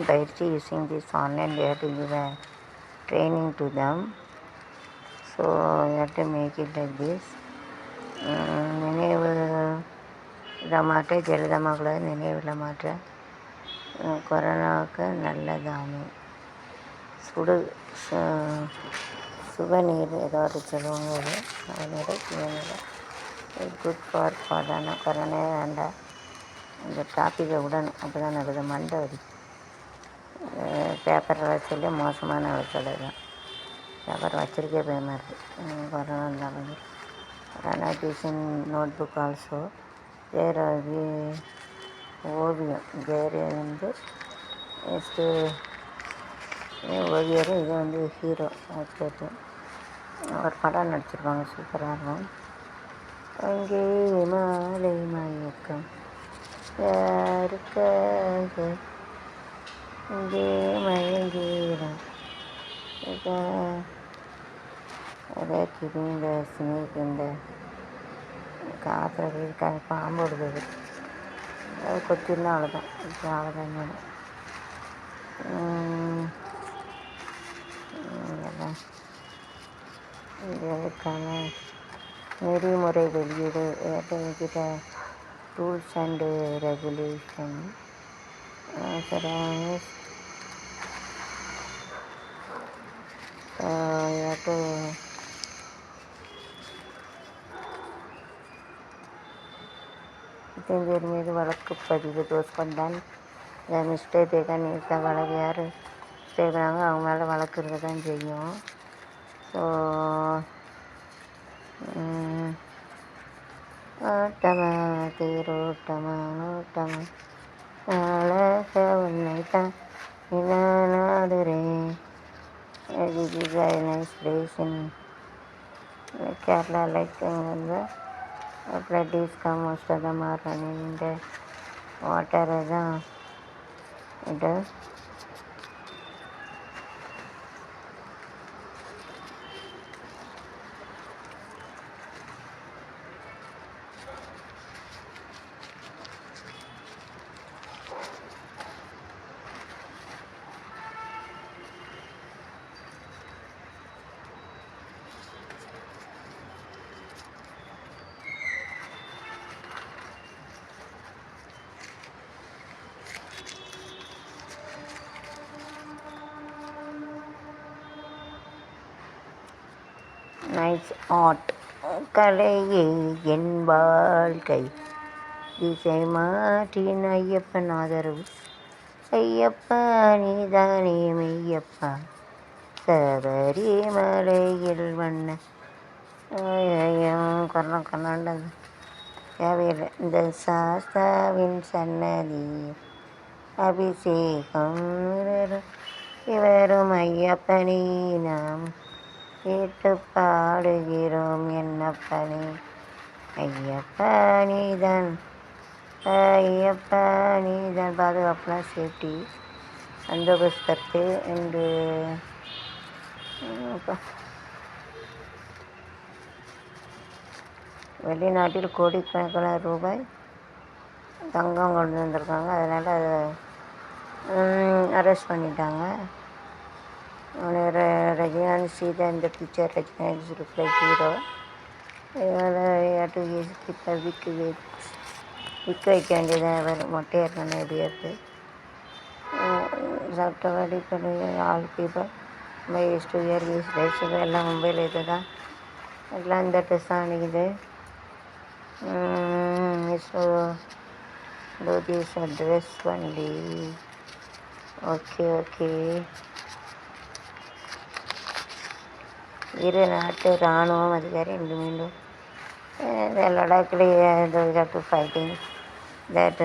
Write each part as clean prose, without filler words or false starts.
பயிற்சி using this online, we have to give a training to them. So you have to make it like this. நினைவு மாற்ற ஜலதமாகக்கூடாது, நினைவில் மாற்ற கொரோனாவுக்கு நல்லதாமே. சுகநீர் ஏதாவது சொல்லுவாங்க. அது சுகநீர் குட் ஃபார் கொரோனா. கொரோனா வேண்டாம், இந்த டாப்பிக்கை விடணும், அப்போ தான் நல்லது. மண்டை வலி. பேப்பர் வச்சலே மோசமான வச்சலை தான். பேப்பர் வச்சிருக்கே பயமாக இருக்குது. கொரோனா இருந்தாலும் corona tuition note book also. வேறு ஓவியம் வேறு நெக்ஸ்ட்டு ஓவியர். இது ஹீரோ ஆக்டர். ஒரு படம் நடிச்சிருப்பாங்க, சூப்பராக இருக்கும். அங்கே மாலை மயக்கம் யாருக்காக இங்கே மயங்கிறோம். இந்த ஸ்னேக் இந்த காற்றுல இருக்காங்க, பாம்பு விடுது. அது கொத்திருந்தா அவ்வளோதான். இப்போ அவ்வளோதான். இதற்கான நெறிமுறை வெளியீடு என்கிட்ட ரூல்ஸ் அண்டு ரெகுலேஷன். பேர் மீது வழக்கு பதிவு. தோஸ் கொண்டான் மிஸ்டேக் தேக்க வழக்கு யார் செய்கிறாங்க அவங்க மேலே வழக்கு இருக்க தான் செய்யும். ஸோ ஓட்டமா தேரோட்டமா ஓட்டமா அழக உன்னை தான் நாடுறேன். This is a nice place in Kerala. Like floods come most of them are running in the water. It nice art. கலையே என் வாழ்க்கை திசை மாற்றின் ஐயப்பன் ஆதரவு. ஐயப்பா நீதானே மெய்யப்பா சபரிமலையில் வண்ண கொரோனாண்டது தேவையில்லை. இந்த சாஸ்தாவின் சன்னதி அபிஷேகம் இவரும் ஐயப்பனே நாம் கேட்டு பாடுகிறோம் என்னப்பனே. ஐயப்பா நீதான் ஐயப்பா நீதான் பாதுகாப்புனா சேஃப்டி பந்தோபஸ்து என்று வெளிநாட்டில் கோடிக்கணக்கான ரூபாய் தங்கம் கொண்டு வந்திருக்காங்க. அதனால் அதை அரெஸ்ட் பண்ணிட்டாங்க. ரஜினிகாந்த் சீதா இந்த பிக்சர் ரஜினிகாந்த் ரிப்ளை ஹீரோ. அதனால் இப்போ விற்க வைக்க வேண்டியதாக வேறு மொட்டையாக இருக்கணும். எப்படியா இருக்குது சாப்பிட்டவாடி பண்ணி ஆல் பீப்புள் மும்பை டு இயர் ரைஸ் எல்லாம் மும்பையில் இது தான் எல்லாம் இந்த ட்ரெஸ் தான் அணிக்குது. So do this address only. Okay. இரு நாட்டு இராணுவம் அதிகாரி மீண்டும் லடாக்கில் டு ஃபைட்டிங் தட்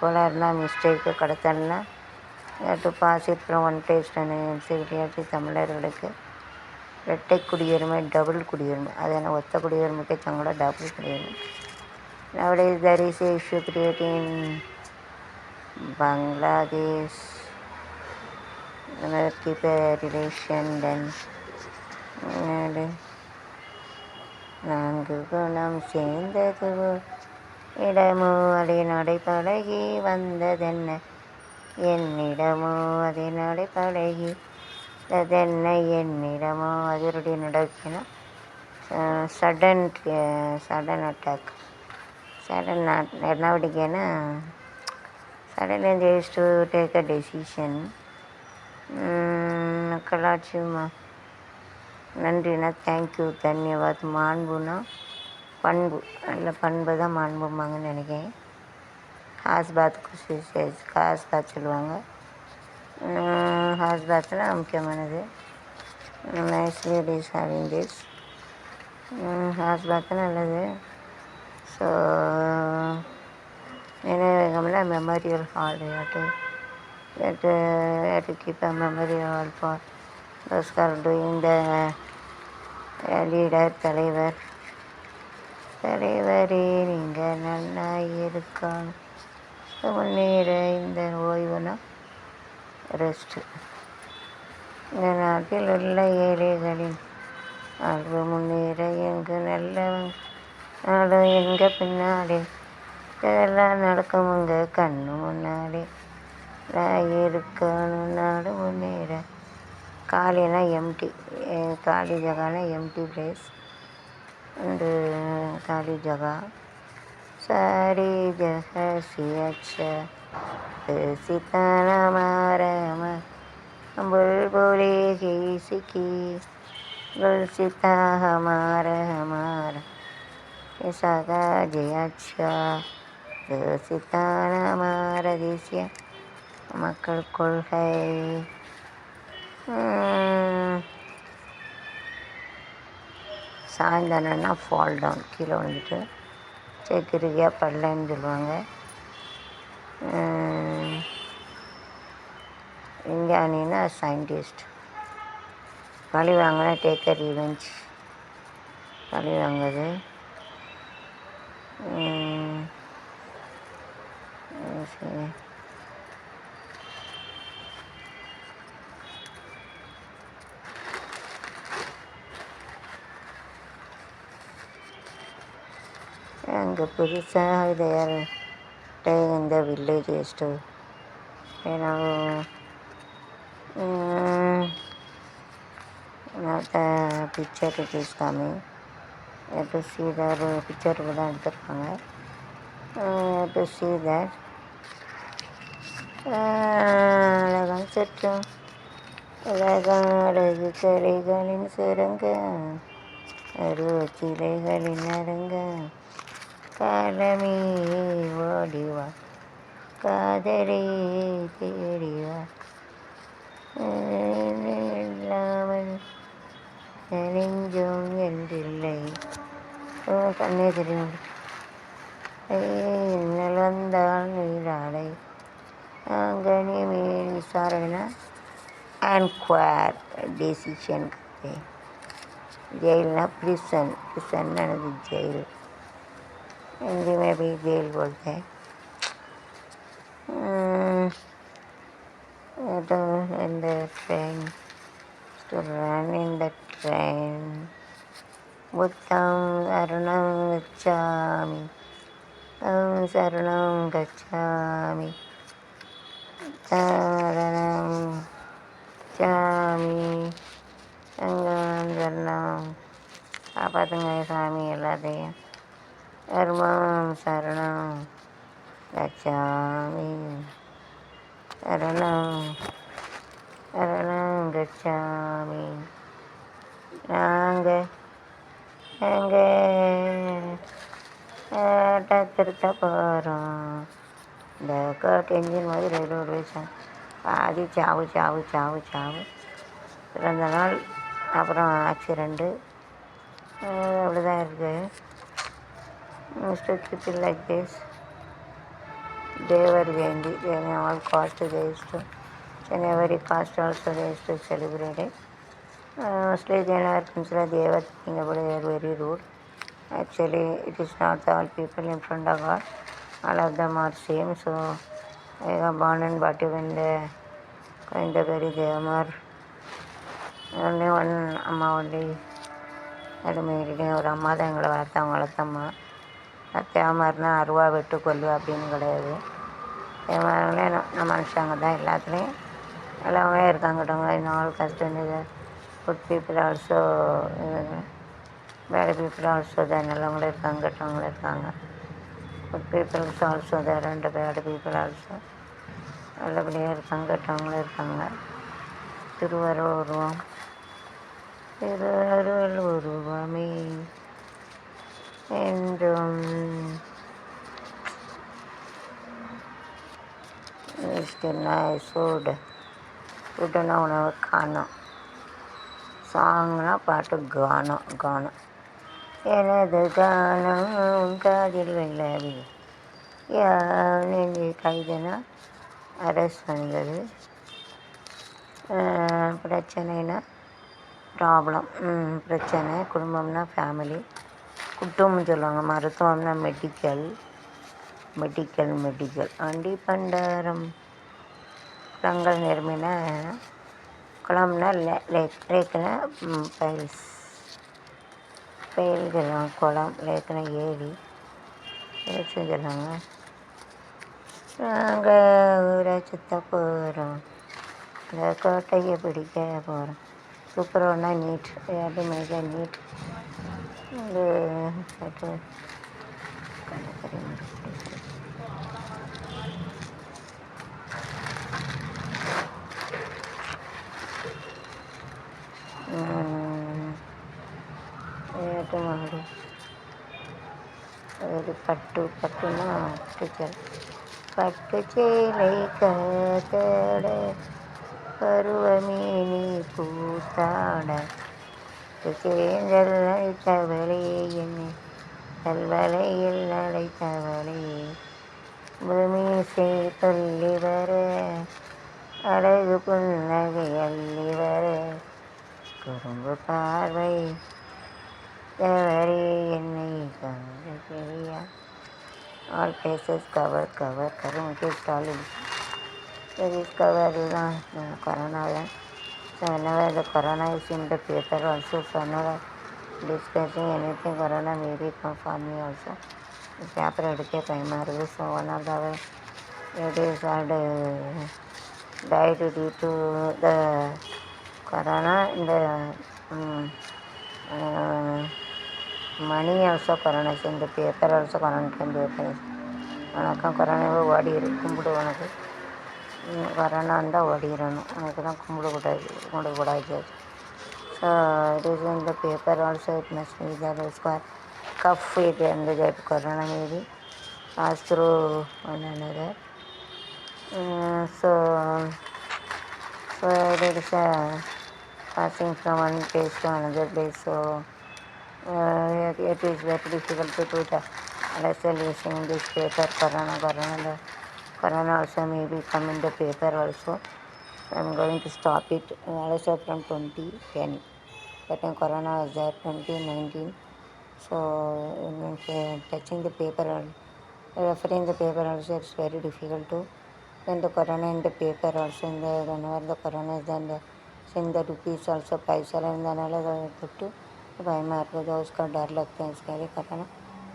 கோளாறுனா மிஸ்டேக்கு கடத்தல்னா to pass it from one place சிவிலியாட்டி. தமிழர்களுக்கு இரட்டை குடியுரிமை டபுள் குடியுரிமை. அது என்ன ஒத்த குடியுரிமைக்கு தங்களோட டபுள் குடியுரிமை. Nowadays there is a issue creating in Bangladesh. Keep a relation then. நான்கு குணம் சேர்ந்தது இடமோ அதை நடைபழகி வந்ததென்ன, என்னிடமோ அதை நடைபழகி அதென்ன, என்னிடமோ அதிரடி நடக்கின. சடன் சடன் அட்டாக், சடன் நடவடிக்கைன்னா suddenly they used to take a decision. மக்களாட்சி நன்றினா தேங்க்யூ, தன்யவாத். மாண்புனா பண்பு, நல்ல பண்பு தான் மாண்புமாங்கன்னு நினைக்கிறேன். ஹாஸ் பாத் சொல்லுவாங்க. ஹாஸ் பாத்னா முக்கியமானது. Nicely it is having this. ஹாஸ் பாத் நல்லது. ஸோ நினைவகம்ல memorial hall, to keep a memory hall for those who are doing the leader. தலைவரே நீங்கள் நல்லா இருக்கணும். முன்னேற இந்த ஓய்வுனா ரெஸ்ட்டு. இந்த நாட்டில் உள்ள ஏழைகளின் வாழ்வு முன்னேற எங்கு நல்லவங்க நாடு எங்க பின்னாடி இதெல்லாம் நடக்கும் உங்க கண்ணு முன்னாடி இருக்கணும் நாடு முன்னேற. காலினா எம்டி, காலி ஜகானா எம்டி பிளேஸ் அண்டு காலி ஜகா. சாரி ஜஹசி அச்சா சித்தானா மாரம बुलबुली की सिकी गुलसिता हमारा हमारा सगा जयाचा சித்தானா மார தேசிய மக்கள் கொள்கை. சாய்ந்தானா ஃபால் டவுன், கீழே வந்துட்டு செக்கிரியா படலைன்னு சொல்லுவாங்க. விஞ்ஞானின்னா சயின்டிஸ்ட். பழி வாங்கினா டேக் அ ரிவெஞ்ச், பழி வாங்குது. சரி, அங்கே புதுசாக தேர் இந்த வில்லேஜ் எஸ்ட்டு picture it is coming to see that. பிக்சருக்கு தான் எடுத்துருப்பாங்க. டு சி தட் அழகாக சுற்றும் உலகம் அழகு கலைகளின் சுரங்கம் அருவச்சிலைகளின் அரங்கம். காலமே ஓடிவா காதலே தேடிவா இல்லாமல் நெஞ்சம் என்றில்லை. கண்ணே தெரியும். இன்னல் வந்தால் நீராடை அங்கனி மேல் விசாரணைனா என்கொயர் டெசிஷன். जेल ना प्रिसन, प्रिसन ननदी जेल, हिंदी में भी जेल बोलते हैं. तो in the train, to run in the train. बुद्धं शरणं गच्छामि, शरणं गच्छामि, शरणं गच्छामि. சரணம் காப்பாற்றுங்க சாமி எல்லாத்தையும். தர்மம் சரணம் கச்சாமி, சரணம் சரணம் கச்சாமி. நாங்கள் திருத்த போகிறோம். இந்த கோர்ட் என்ஜின் மாதிரி ரயில்வே ஸ்டேஷன் பாதி சாவு சாவு சாவு சாவு. பிறந்த நாள் அப்புறம் ஆக்சிடெண்ட்டு அப்படி தான் இருக்குது. Strict like this. Thevar Jayanthi, all caste ஜெயிஸ்டு January caste also they used to celebrate it. Mostly they never consider Deva thinking about it, they are very rude. Actually it is not all people in front of God, all of them are same. So I was born and brought up in the Koindagari Devamar. only one அம்மா only அது மாரி ஒரு அம்மா தான் எங்களை வளர்த்தாங்க, வளர்த்தம்மா. தேவைமாரினா அருவா வெட்டு கொல்லு அப்படின்னு கிடையாது. தேவையானவங்களே நம்ம மனுஷங்க தான் எல்லாத்துலேயும் நல்லவங்களே இருக்காங்கட்டவங்க. இந்த ஆல் காஸ்ட் இது good people also bad people also தான். நல்லவங்களே இருக்காங்க, கெட்டவங்களே இருக்காங்க. குட் பீப்புள்ஸ் ஆல்சோ தான், 2 பேட் பீப்புள் ஆல்சோ. நல்லபடியாக இருக்காங்க, கெட்டவங்களே இருக்காங்க. திருவருள் உருவம் திருவருள் உருவமே என்றும் ஃபுட்டுன்னா உணவு, காணம். சாங்னா பாட்டு, கானம். கானம் எனது கானம் காதில் விழவே யானெஞ்சு கைதுனா அரெஸ்ட் பண்ணிக்கிறது. பிரச்சனைனா ப்ராப்ளம், பிரச்சனை. குடும்பம்னா ஃபேமிலி. குட்டும்னு சொல்லுவாங்க. மருத்துவம்னா மெடிக்கல். அண்டி பண்டாரம். குளங்கள் நிரம்பினா குளம்னா லேக்குனா பைல்ஸ். பெயில் சொல்லுவாங்க. குளம், லேக்குனா ஏரி. சொல்லுவாங்க. நாங்கள் ஊரை சுத்த போகிறோம், இந்த கோட்டையை பிடிக்க போகிறோம். சூப்பரோன்னா நீட், அது மேக நீட். இது வேட்டு மாடு. அது பட்டுன்னா பட்டுச்சேலை. பட்டு சேலை காத்தாட பருவமேனி பூத்தாட சேந்தல் அழைத்தவளே என்னை கல்வலையில் அழைத்தவளே பூமிசை சொல்லி வர அழகு புன்னகை அள்ளி வர குறும்பு பார்வை தவறே என்னை கவலையா. ஆல் பிளேசஸ் கவர் கருமுகே ஸ்டாலின் கவர் தான் கொரோனாவில். So whenever the corona is in the paper also, so whenever discussing anything corona may be come for me also. Paper எடுக்க பயமாக இருக்குது. So one of the ladies are died due to the corona. இந்த money also corona is in the paper also. Corona can be open. வணக்கம். கொரோனாவை ஓடி கும்பிடு. உனக்கு corona இருந்தால் ஓடிடணும். உனக்கு தான் கும்பிடக்கூடாது. So it is in the paper also. It must be that square cuff it and that corona may be pass through one another. So it is passing from one place to another place. So it is very difficult to do the resolution in this paper. Corona also may be come in the paper also. I am going to stop it also from 2010. That time corona was there 2019. So touching the paper or referring the paper also, it's very difficult to. Then the corona in the paper also, whenever the corona is then send the rupees also price and then all put to பயமாக இருக்குது. उसका डर लगता है इसके लिए corona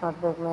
notebook में